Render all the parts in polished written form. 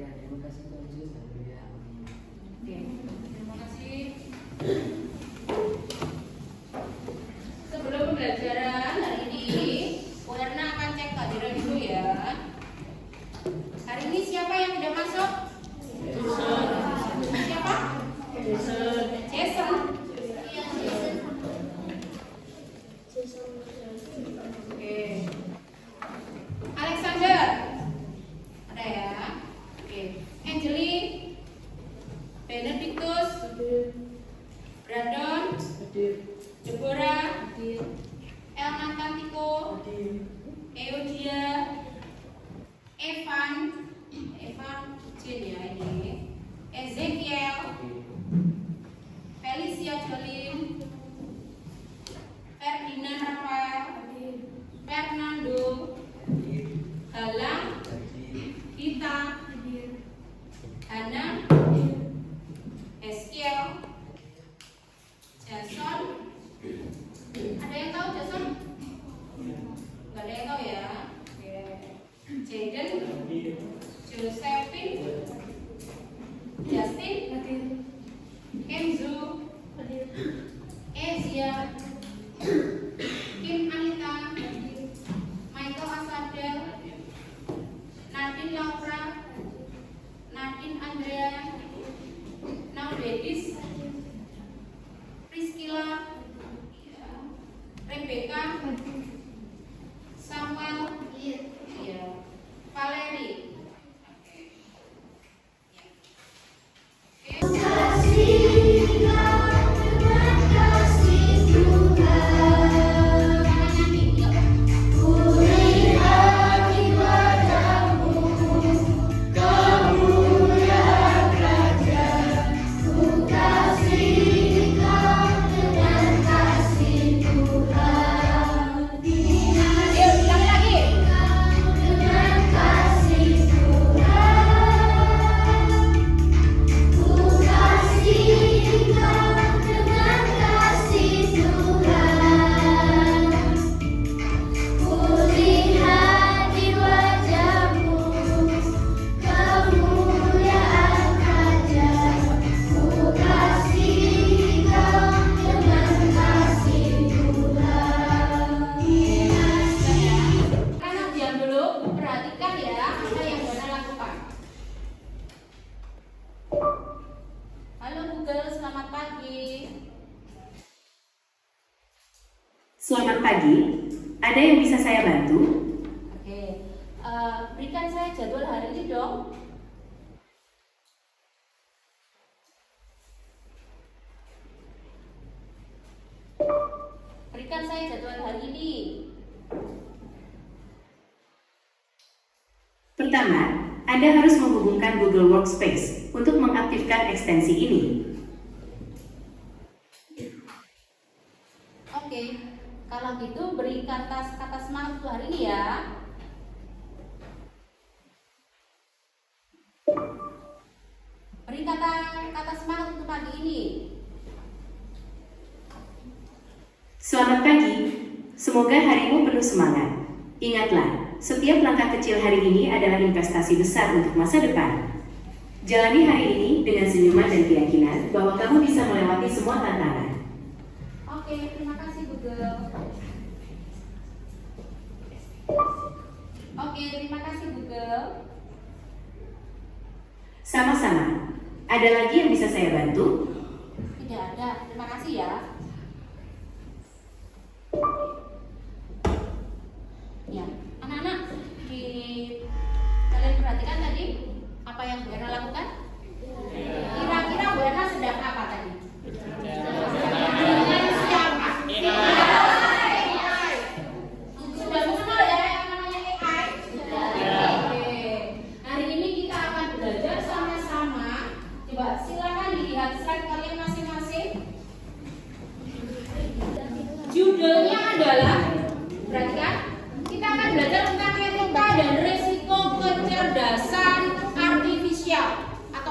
Ya, terima kasih Mbak Jus. Haleluya. Oke, terima kasih. Sebelum pembelajaran hari ini, Bu Erna akan cek kehadiran dulu ya. Hari ini siapa yang tidak masuk? Siapa? Jason. Oke. Alexander. Ada ya? Oke. Angeli. Benedictus. Brandon. Deborah. Elman Kantiko. Eudia. Evan Jen ya ini. Ezekiel. Felicia Jolin. Ferdinand Rafael. Fernando. Galang. Gita. Hana. Eskiel. Jason. Ada yang tahu Jason? Gak ada yang tahu ya. Oke. Jaden. Josephine. Justin. Kenzo. Ezia. Kim Anita. Michael Asadel. Nadine Laura. Nadine Andrea. Naudedis. Priscilla. Rebecca. Samuel. Ya. Valerie. Selamat pagi, ada yang bisa saya bantu? Oke, berikan saya jadwal hari ini dong. Berikan saya jadwal hari ini. Pertama, Anda harus menghubungkan Google Workspace untuk mengaktifkan ekstensi ini. Oke, kalau gitu beri kata semangat untuk hari ini ya. Beri kata semangat untuk pagi ini. Selamat pagi, semoga harimu penuh semangat. Ingatlah, setiap langkah kecil hari ini adalah investasi besar untuk masa depan. Jalani hari ini dengan senyuman dan keyakinan bahwa kamu bisa melewati semua tantangan. Oke, terima kasih Google. Oke, terima kasih Google. Sama-sama. Ada lagi yang bisa saya bantu? Tidak ada, terima kasih ya. Ya, anak-anak, kalian perhatikan tadi apa yang Bu Erna lakukan? Kira-kira Bu Erna sedang apa tadi? Dengan siapa? Sudah mengenal ya yang namanya AI? Oke. Hari ini kita akan belajar sama-sama. Coba silakan dilihat slide kalian masing-masing. Judulnya adalah, perhatikan, kita akan belajar tentang etika dan risiko kecerdasan artifisial atau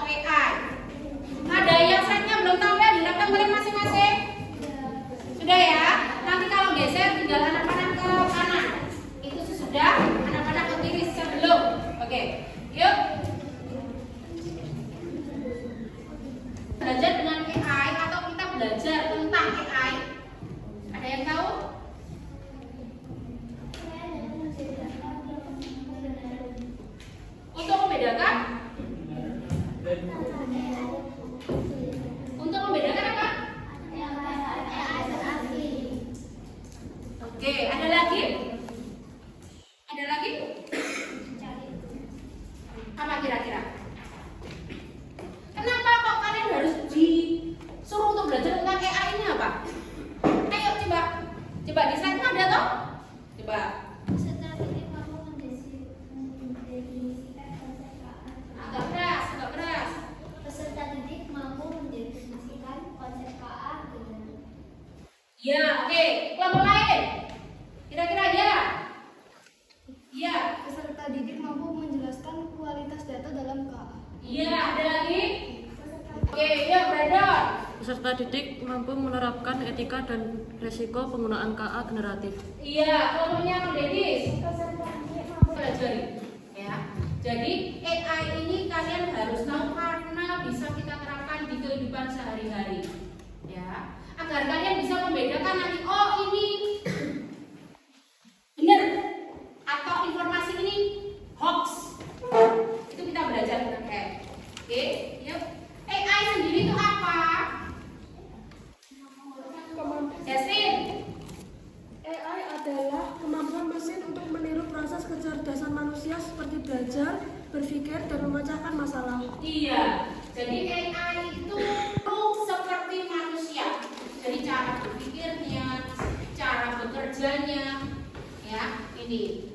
Ya, oke. Kelompok lain. Kira-kira ya? Iya. Peserta didik mampu menjelaskan kualitas data dalam KA. Iya, ada lagi? Oke, yuk Brandon. Peserta didik mampu menerapkan etika dan resiko penggunaan KA generatif. Iya, kelompoknya Bang Dedis. Pelajari. Ya. Jadi AI ini kalian harus tahu karena bisa kita terapkan di kehidupan sehari-hari. Ya. Agar kalian bisa membedakan nanti, oh ini benar atau informasi ini hoax. Itu kita belajar tentang AI. Oke, yuk. AI sendiri itu apa? Justin. AI adalah kemampuan mesin untuk meniru proses kecerdasan manusia seperti belajar, berpikir, dan memecahkan masalah. Iya. Jadi AI itu seperti manusia. Jadi cara berpikirnya, cara bekerjanya, ya ini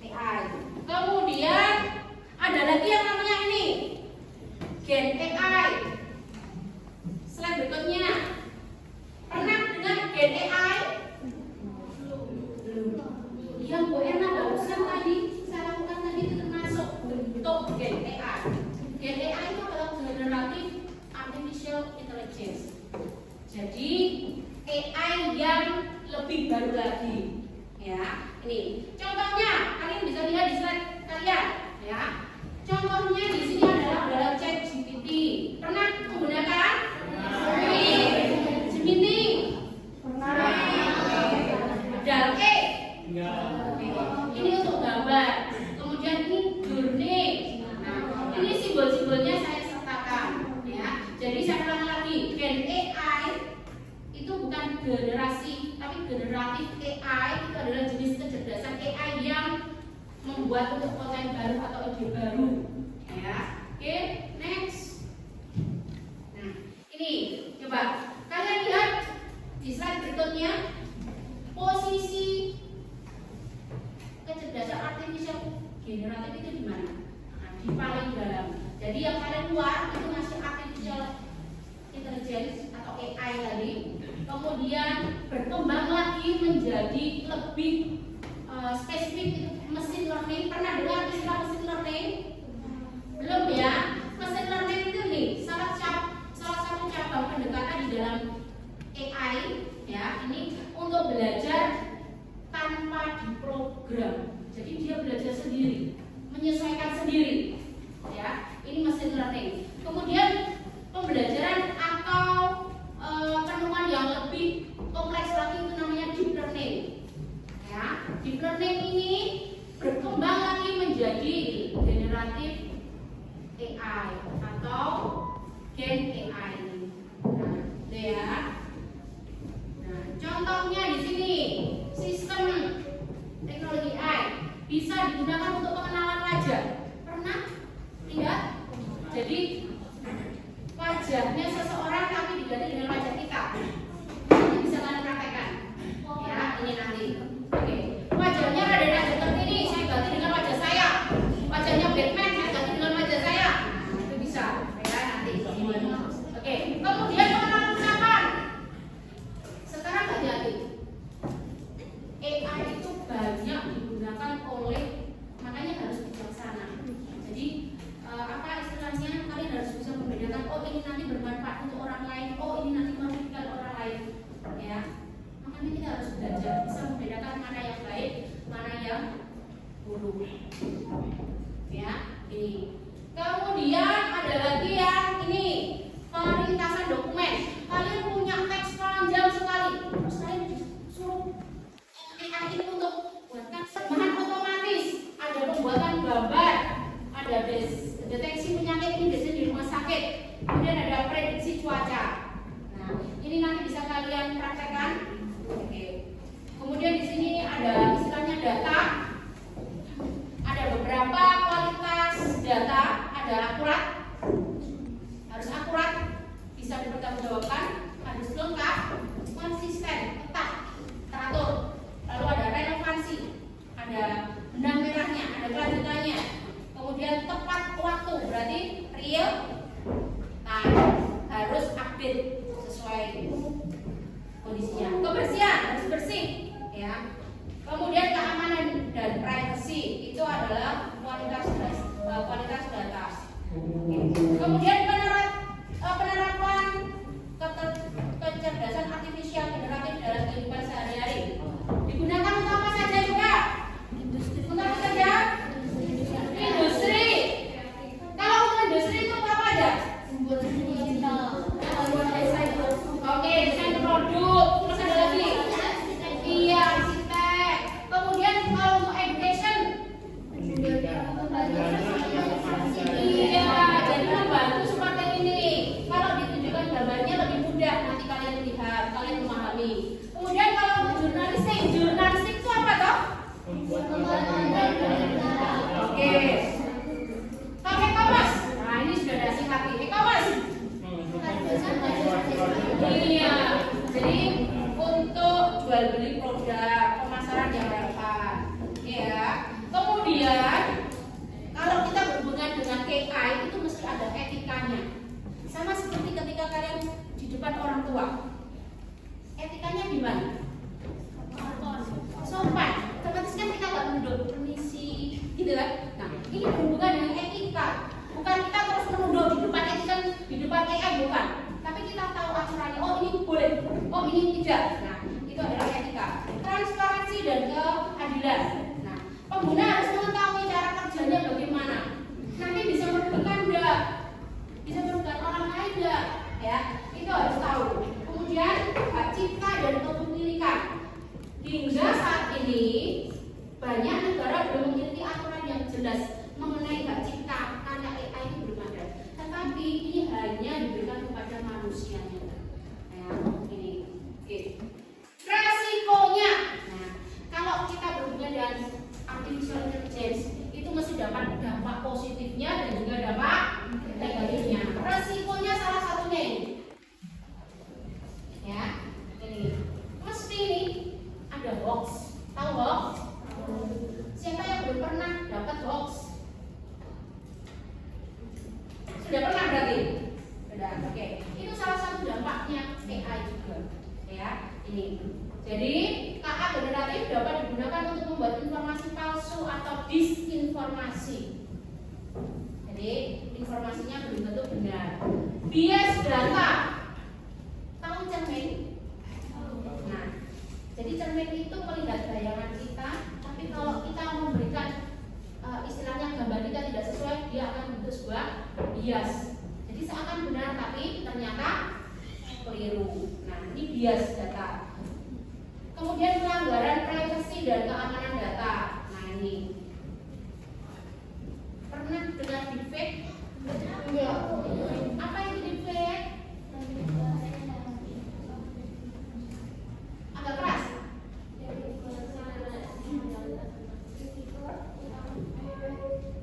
AI. Kemudian ada lagi yang namanya ini Gen AI. Slide berikutnya. Pernah dengar Gen AI? Yang Bu Erna barusan tadi saya lakukan tadi itu termasuk bentuk Gen AI. Gen AI itu adalah generative artificial intelligence. Jadi AI yang lebih baru lagi. Ya, ini contohnya kalian bisa lihat di slide kalian. Ya, contohnya di sini adalah ChatGPT. Pernah menggunakan? Gemini. Dalke. Ini untuk gambar. Kemudian ini Journey. Nah, ini simbol-simbolnya saya sertakan. Ya, jadi saya ulang lagi. Gen AI itu bukan generasi, tapi generatif AI itu adalah jenis kecerdasan AI yang membuat untuk konten baru atau ide baru. Ya, oke, next. Nah, ini coba kalian lihat di slide berikutnya posisi kecerdasan artificial generatif itu di mana? Nah, di paling dalam. Jadi yang paling luar itu masih artificial intelligence atau AI tadi. Kemudian berkembang lagi menjadi lebih spesifik itu mesin learning. Pernah dengar istilah mesin learning? Belum ya? Mesin learning itu nih salah satu cabang pendekatan di dalam AI ya. Ini untuk belajar tanpa diprogram. Jadi dia belajar sendiri, menyesuaikan sendiri. Ya, ini mesin learning. Kemudian pembelajaran atau penemuan yang lebih kompleks lagi itu namanya deep learning. Ya, deep learning ini berkembang lagi menjadi generatif AI atau Gen AI. Nah, itu ya. Nah, contohnya di sini sistem teknologi AI bisa digunakan untuk pengenalan wajah. Pernah lihat? Jadi wajahnya seseorang tapi diganti dengan wajah kita. Ini bisa kalian praktekkan. Ya, ini nanti. Oke. Wajahnya ada seperti ini, saya ganti dengan wajah saya. Wajahnya Batman, saya ganti dengan wajah saya. Nah, itu bisa. Ya, nanti. Oke. Kemudian pengenalan ucapan. Sekarang hati-hati. AI itu banyak digunakan oleh, makanya harus bijaksana. Jadi apa istilahnya, kalian harus bisa membedakan, oh ini nanti bermanfaat untuk orang lain, oh ini nanti merugikan orang lain, ya. Makanya kita harus belajar bisa membedakan mana yang baik, mana yang buruk, ya. Ini. Kemudian ada lagi yang ini peringkasan dokumen. Kalian punya teks panjang sekali, terus kalian disuruh AI ini untuk buatkan bahan otomatis, ada pembuatan gambar, ada deteksi penyakit, ini biasanya di rumah sakit, kemudian ada prediksi cuaca. Nah, ini nanti bisa kalian praktekkan. Oke. Kemudian di sini ada istilahnya data, ada beberapa kualitas data, ada akurat, harus akurat, bisa dipertanggungjawabkan, harus lengkap, konsisten, tepat, teratur. Lalu ada relevansi, ada benang merahnya, ada kelanjutannya. Kemudian tepat waktu, berarti real time, harus update sesuai kondisinya. ya. Kemudian keamanan dan privasi itu adalah kualitas data. Kemudian penerapan kecerdasan artifisial generatif dalam kehidupan sehari-hari digunakan untuk apa saja juga? Untuk apa saja? Industri. Kalau untuk industri itu apa aja? Oke, desain produk. Terus ada lagi? Iya, arsitek. Kemudian kalau untuk education, iya, jadi membantu seperti ini. Kalau ditunjukkan gambarnya lebih mudah, nanti kalian lihat, kalian memahami. Kemudian kalau untuk jurnalistik itu apa toh? Oke. Kalau e-commerce, nah ini sudah ada singkat e-commerce. Iya, jadi untuk jual beli produk, pemasaran yang relevan, ya. Kemudian kalau kita berhubungan dengan AI itu mesti ada etikanya. Sama seperti ketika kalian di depan orang tua, etikanya gimana? Sopan. Otomatis kan kita nggak menunduk permisi, gitu kan? Nah, ini berhubungan dengan etika. Bukan kita terus menunduk di depan AI bukan. Tapi kita tahu aturannya. Oh ini boleh, oh ini tidak. Nah, itu adalah etika. Transparansi dan keadilan. Nah, pengguna harus mengetahui cara kerjanya bagaimana. Nanti bisa merugikan enggak? Bisa merugikan orang lain enggak? Ya, itu harus tahu. Kemudian hak cipta dan kepemilikan. Hingga saat ini banyak negara belum memiliki aturan yang jelas mengenai hak cipta karena AI itu belum ada. Tetapi ini hanya diberikan kepada manusianya. Ya, ini. Oke. Resikonya. Nah, kalau kita berhubungan dengan artificial intelligence itu mesti dapat dampak positifnya dan juga dampak negatifnya. Resikonya salah satunya ini. Ya, ini. Mesti ini ada hoax. Tahu hoax? Siapa yang belum pernah dapat hoax? Sudah pernah berarti? Sudah. Oke. Itu salah satu dampaknya AI juga. Ya, ini. Jadi KA generatif dapat digunakan untuk membuat informasi palsu atau disinformasi. Jadi informasinya belum tentu benar. Bias data. Tahu cermin? Nah, jadi cermin itu melihat bayangan kita, tapi kalau kita memberikan istilahnya gambar kita tidak sesuai, dia akan membentuk sebuah bias. Jadi seakan benar tapi ternyata keliru. Nah, ini bias data. Kemudian pelanggaran privasi dan keamanan data. Nah, ini pernah dengar deepfake? Enggak. Apa itu deepfake? Agak keras.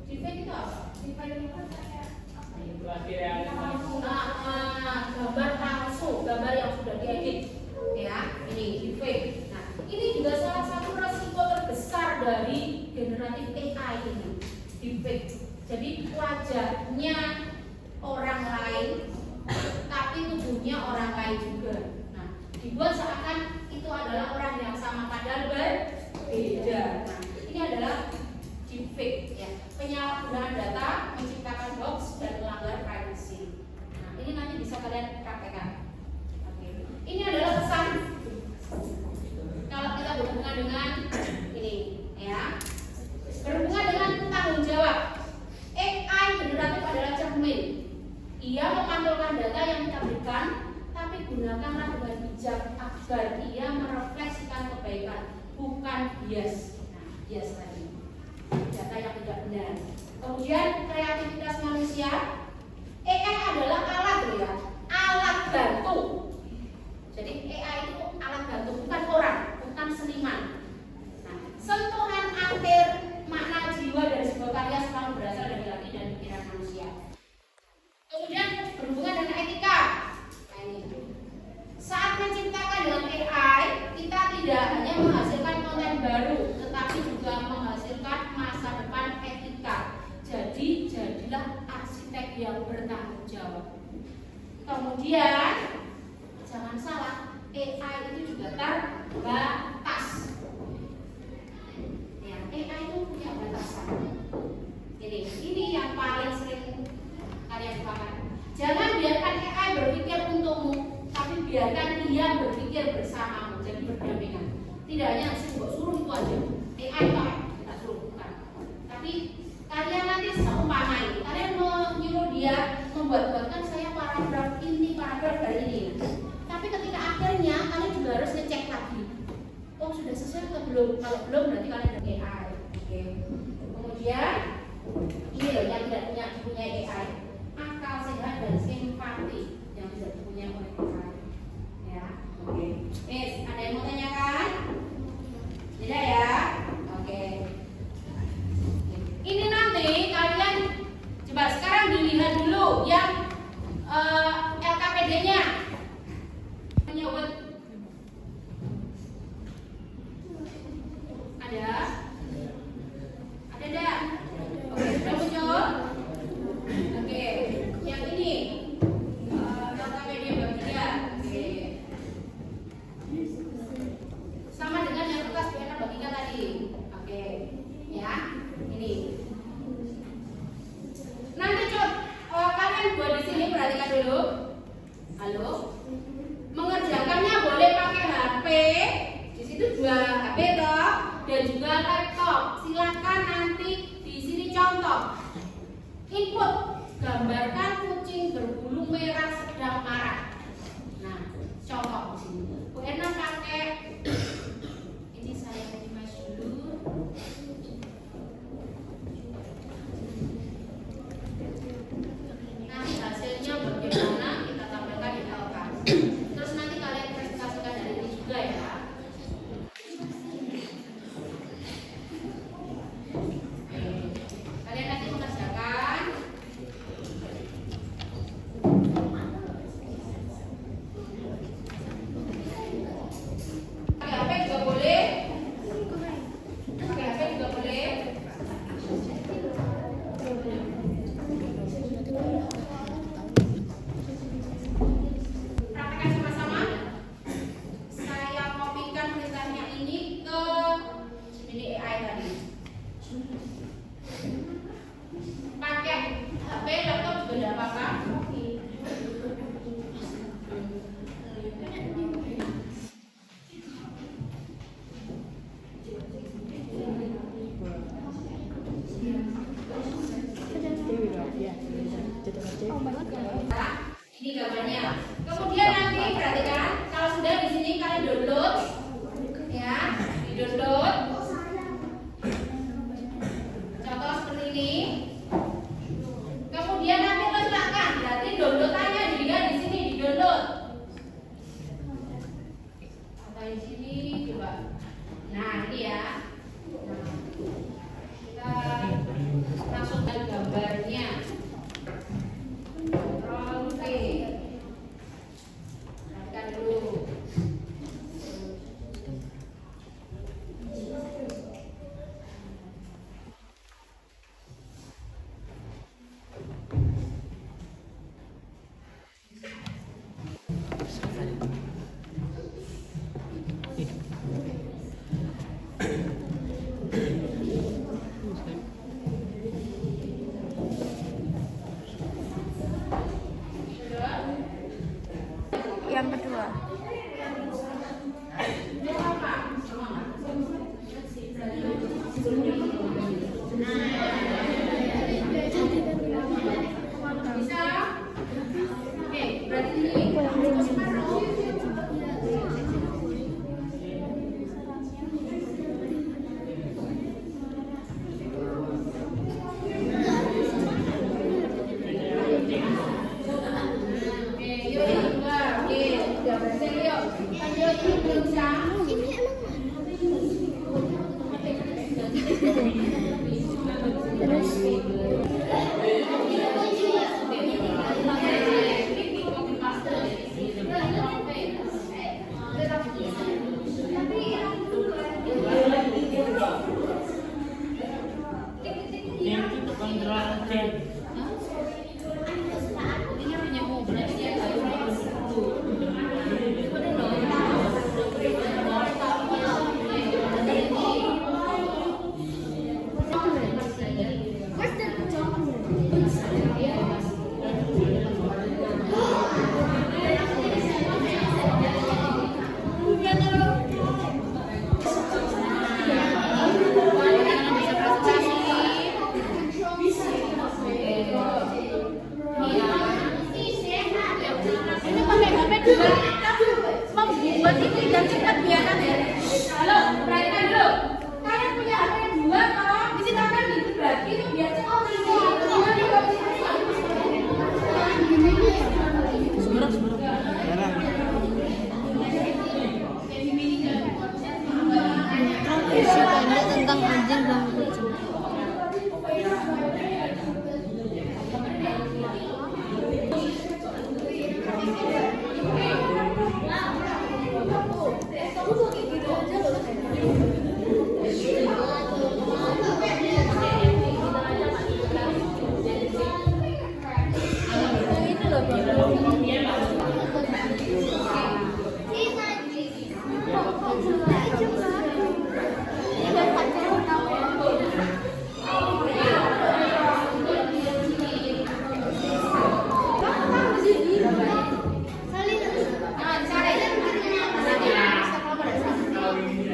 Deepfake itu apa? Gambar palsu, gambar yang sudah diedit. Ya, ini deepfake. Nah, ini juga salah satu resiko terbesar dari generatif AI ini, deepfake. Jadi wajahnya orang lain, tapi tubuhnya orang lain juga. Nah, dibuat seakan itu adalah orang yang sama padahal berbeda. Nah, ini adalah deepfake, ya. Penyalahgunaan data, menciptakan hoax dan melanggar privacy. Nah, ini nanti bisa kalian praktekkan. Ini adalah pesan kalau kita berhubungan dengan ini, ya. Berhubungan dengan tanggung jawab. AI generatif adalah cermin. Ia memantulkan data yang kita berikan, tapi gunakanlah dengan bijak agar ia merefleksikan kebaikan, bukan bias. Nah, bias tadi. Data yang tidak benar. Kemudian kreativitas manusia. AI adalah alat, ya. Alat bantu. Jadi AI itu alat bantu, bukan orang, bukan seniman. Nah, sentuhan akhir makna jiwa dari sebuah karya selalu berasal dari hati dan pikiran manusia. Kemudian berhubungan dengan etika. Nah, ini. Saat menciptakan dengan AI, kita tidak hanya menghasilkan konten baru, tetapi juga menghasilkan masa depan etika. Jadi jadilah arsitek yang bertanggung jawab. Kemudian jangan salah, AI itu juga terbatas. batasan. Ini yang paling sering kalian lupakan. Jangan biarkan AI berpikir untukmu, tapi biarkan dia berpikir bersamamu, jadi berdampingan. Tidak hanya suruh itu aja, AI Pak, kita suruh bukan. Tapi kalian nanti seumpama ini, kalian menyuruh dia membuat-buatkan saya paragraf ini, paragraf dari ini. Tapi ketika akhirnya kalian juga harus ngecek lagi. Oh sudah sesuai atau belum? Kalau belum berarti kalian ada AI. Oke. Kemudian ini loh yang tidak punya AI, akal sehat dan simpati yang tidak dipunyai oleh AI. Ya, oke. Ada yang mau tanyakan? Tidak ya? Oke. Ini nanti kalian coba sekarang dilihat dulu yang LKPD-nya. Menyebut ada? Ada enggak? Oke, sudah muncul? Oke, yang ini LKPD bagi dia. Oke. Sama dengan yang bekas BNR bagikan tadi. Oke, ya. Ini. Nanti kalian buat di sini perhatikan dulu. Halo. Mengerjakannya boleh pakai HP. Di situ juga HP toh dan juga laptop. Silakan nanti di sini contoh. Input gambarkan kucing berbulu merah sedang marah. Nah, contoh di sini. Bu Erna pakai ini saya minimize dulu. Nanti hasilnya bagaimana kita tampilkan di LK. Terus nanti kalian presentasikan dari ini juga ya. Kalian nanti mengerjakan pakai HP juga boleh. Pakai HP juga boleh. Praktekkan sama-sama. Saya kopikan perintahnya ini ke ini AI tadi. Pakai HP, laptop juga tidak apa-apa. Ini gambarnya. Kemudian nanti perhatikan, kalau sudah di sini kalian download, ya, di download. Contoh seperti ini. Kemudian nanti letakkan, berarti downloadannya dilihat di sini di download. Atau di sini coba. Nah ini ya. Nah, kita masukkan gambarnya. Ctrl V. Perhatikan dulu.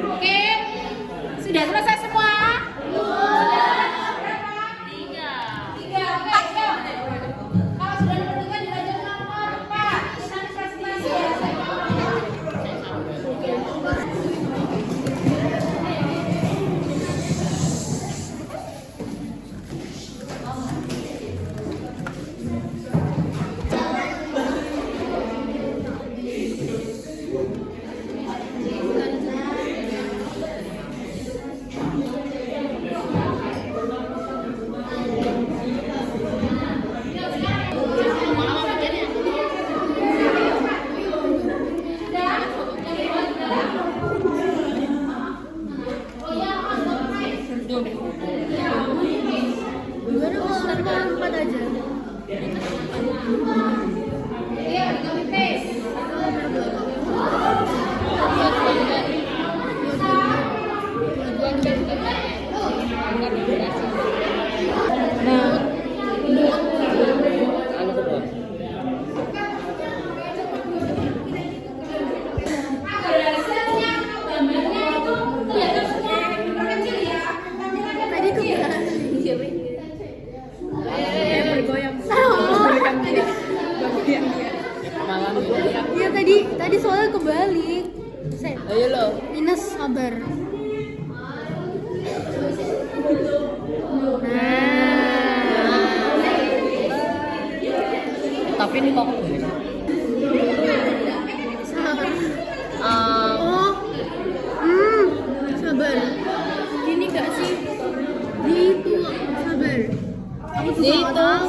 Oke, sudah selesai semua? Tiga. Oke, siap. Kalau sudah diperhatikan di bagian nomor 4, kita presentasi. Iya, di tes. Hasilnya gambarnya itu kelihatan semua berkecil ya. Tadi kebetulan. Iya tadi soalnya kebalik. Ayo lo. Minus sabar. Tapi ini kok Sabar. Gini gak sih? Gitu. Sabar. Aku juga gak tahu.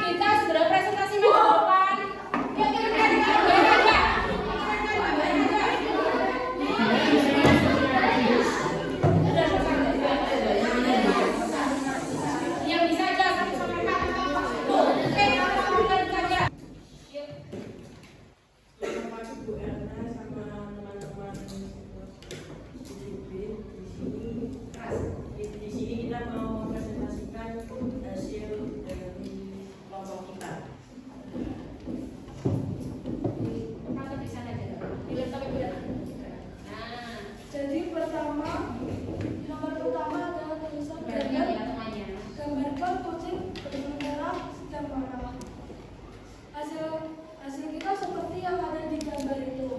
Kita segera presentasi minggu depan. Yang bisa aja satu sama empat. Oke, aja. Bu Erna sama teman-teman di sini kita mau presentasikan hasil dari kelompok kita. Jadi nomor pertama adalah tulisan gambarkan kucing berwarna merah dan marah. Hasil kita seperti yang ada di gambar itu.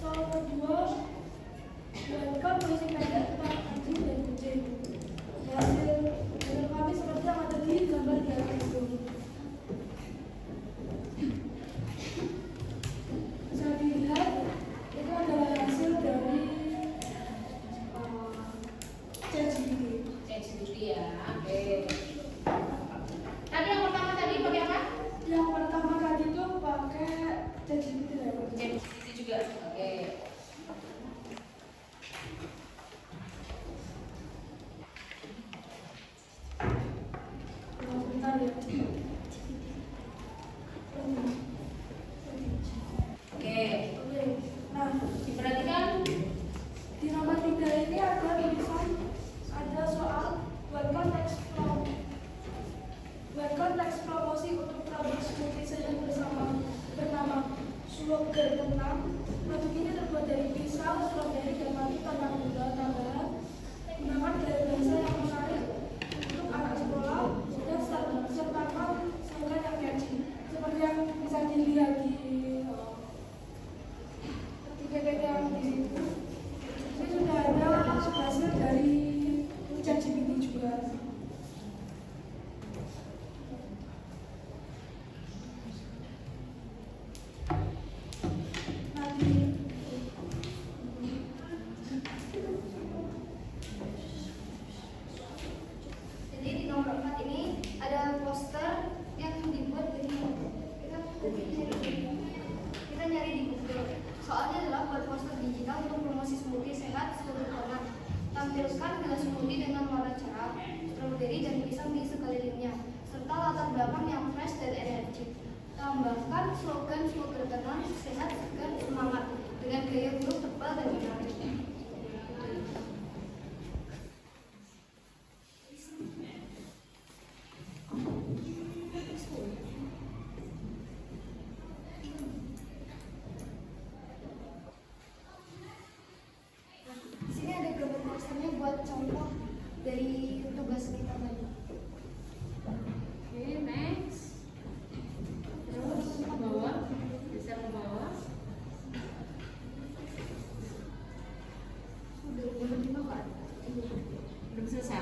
Soal kedua, gambarkan puisi pendek tentang anjing dan kucing. Hasil kami seperti yang ada di gambar di atas itu. Bisa dilihat itu adalah hasil dari ChatGPT. ya. Oke. Tadi yang pertama tadi pakai apa? Yang pertama tadi itu pakai ChatGPT. ChatGPT juga. Oke. belakang yang fresh dan energik. Tambahkan slogan-slogan tenang, sehat, segar, semangat dengan gaya huruf tebal dan menarik. Di sini ada gambar posternya buat contoh dari tugas kita tadi. Oke, next. Terus ke bawah, geser ke bawah. Belum selesai.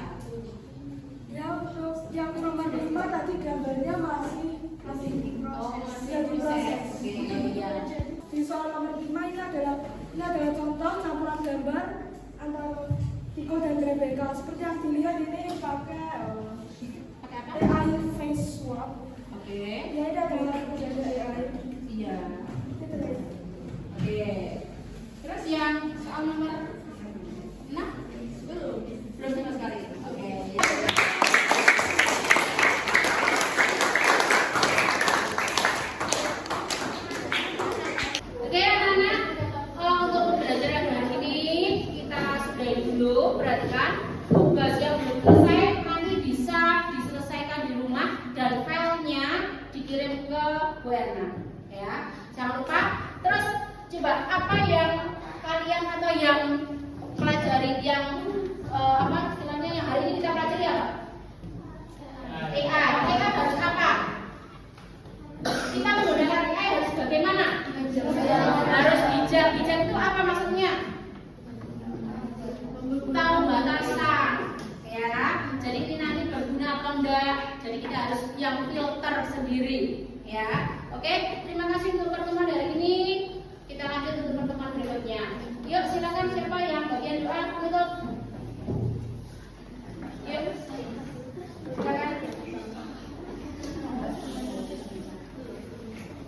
Yang nomor 5 tadi gambarnya masih di proses. Oke, iya. Di soal nomor 5 ini adalah contoh campuran gambar antara Tiko dan Rebecca. Seperti yang dilihat ini pakai Pakai apa? AI face swap. Oke. Ya ini adalah penjaga AI. Iya. Itu tadi. Oke. Terus yang soal nomor 6? Belum sama sekali. Oke. Oke anak-anak, untuk pembelajaran hari ini kita sudahi dulu. Perhatikan tugas yang belum selesai nanti bisa diselesaikan di rumah dan filenya dikirim ke Bu Erna. Ya, jangan lupa. Terus coba apa yang kalian atau yang pelajari yang apa istilahnya yang hari ini kita pelajari apa? AI. AI harus apa? Kita menggunakan AI harus bagaimana? Harus bijak. Bijak itu apa maksudnya? Tahu batasan, ya. Jadi ini nanti berguna apa enggak? Jadi kita harus yang filter sendiri, ya. Oke, terima kasih untuk pertemuan hari ini. Kita lanjut untuk pertemuan berikutnya. Yuk, silakan siapa yang bagian doa penutup? Yuk, silakan.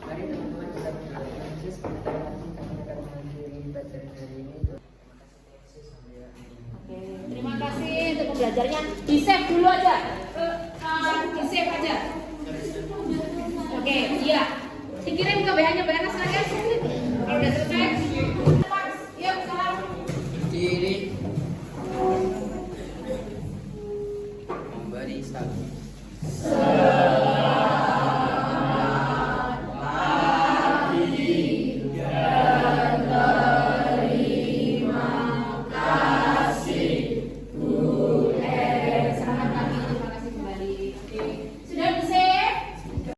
Mari teman-teman kita berdoa Yesus kita akan mengakhiri pelajaran hari ini. Terima kasih Yesus. Oke, terima kasih untuk pembelajarannya. Di save dulu aja. Di save aja. Oke, iya. Dikirim ke WA-nya Mbak Erna saja. Kalau udah selesai. Yuk, salam. Berdiri. Memberi salam.